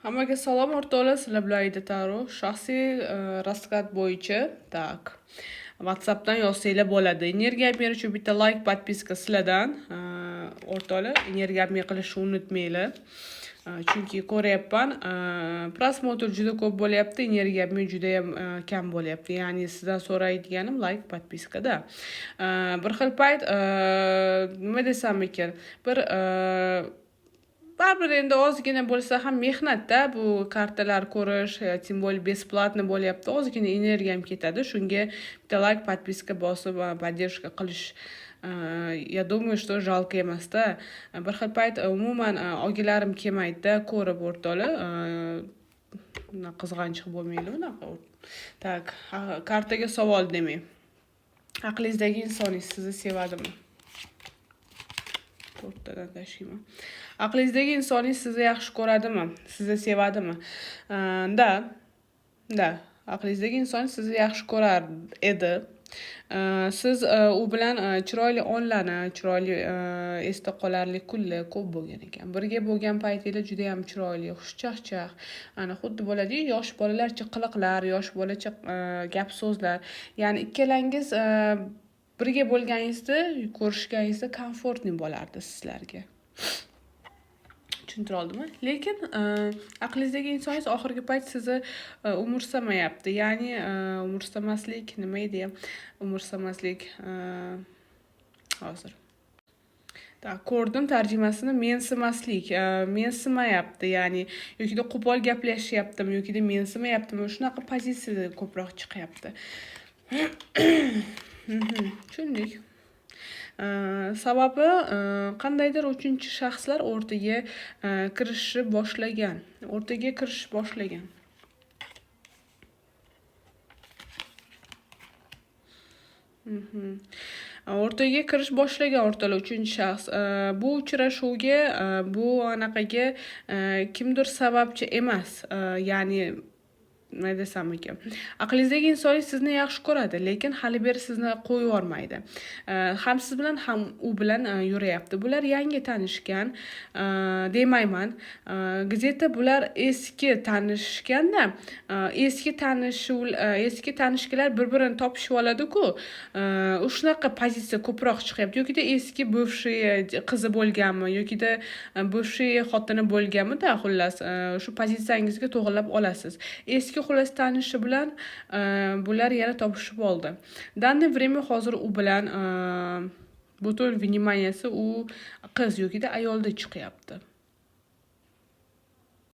Hammaga salom o'rtoqlar, sizlar bilan Aida Taro. Shaxsiy raskat bo'yicha tak WhatsAppdan yozsanglar bo'ladi. Energiya beruvchi bitta like, podpiska sizlardan. O'rtoqlar, energiya qilishni unutmanglar. Chunki ko'ryapman, prosmotr juda ko'p bo'lyapti, energiya juda ham kam bo'lyapti. Ya'ni sizdan so'raydiganim like, podpiskada. Bir xil payt nima desam ekan, baribir endi ozgina bo'lsa ham mehnatda bu kartalar ko'rish, тем более бесплатно bo'lyapti. Ozgina energiyam ketadi. Shunga bitta like, podpiska bosib, поддержка qilish я думаю, что жалко emasda. Bir xil payt umuman olgilarim kelmaydi-da, ko'rib o'rtoqlar. Qizg'anchiq bo'lmaydi bunaqa. Tak, kartaga savol demang. Aqlingizdagi insoningiz sizni sevadimi? To'rttadan tashlayman. Aqlingizdagi insoningiz sizni yaxshi ko'radimi? Sizni sevadimi? Da. Aqlingizdagi insoningiz sizni yaxshi ko'rar edi. Siz u bilan chiroyli onlarni, chiroyli esda qolarli kunlar ko'p bo'lgan ekan. Birga bo'lgan paytingizda juda ham chiroyli, xushchaqchaq, ana xuddi bo'ladi-ku, yosh bolalarcha qiliqlar, yosh bolacha gap so'zlar. Ya'ni ikkalangiz birga bo'lganingizda, ko'rishganingizda komfortli bo'lardi sizlarga. Tushuntira oldimmi? Lekin aqlingizdagi insoningiz oxirgi payt sizni umursamayapti. Ya'ni umursamaslik nima edi? Umursamaslik hozir. Ko'rdim tarjimasini, mensimaslik, mensimayapti. Ya'ni yokida qo'pol gaplashyaptimi, yokida mensimayaptimi, shunaqa pozitsiyada ko'proq chiqyapti. Tushundik. Sababi qandaydir uchinchi shaxslar o'rtaga kirishni boshlagan. O'rtaga kirish boshlagan o'rtalar uchinchi shaxs. Bu uchrashuvga, bu anaqaga kimdir sababchi emas. Ya'ni nima desam ekan, aqlingizdagi insoningiz sizni yaxshi ko'radi, lekin hali beri sizni qo'yib yormaydi. Ham siz bilan, ham u bilan yurayapti. Bular yangi tanishgan, demayman. Gazeta bular eski tanishganda, eski tanishganlar bir-birini topishib oladi-ku, shunaqa pozitsiya ko'proq chiqyapti. Yokida eski bывший qizi bo'lganmi, yokida bывший xotini bo'lganmi-da, xullas, shu pozitsiyangizga to'g'rilab olasiz. Eski xullas tanishi bilan bular yana topishib oldi. Danное время hozir u bilan butun vnimaniyasi u qiz yokida ayolda chiqyapti.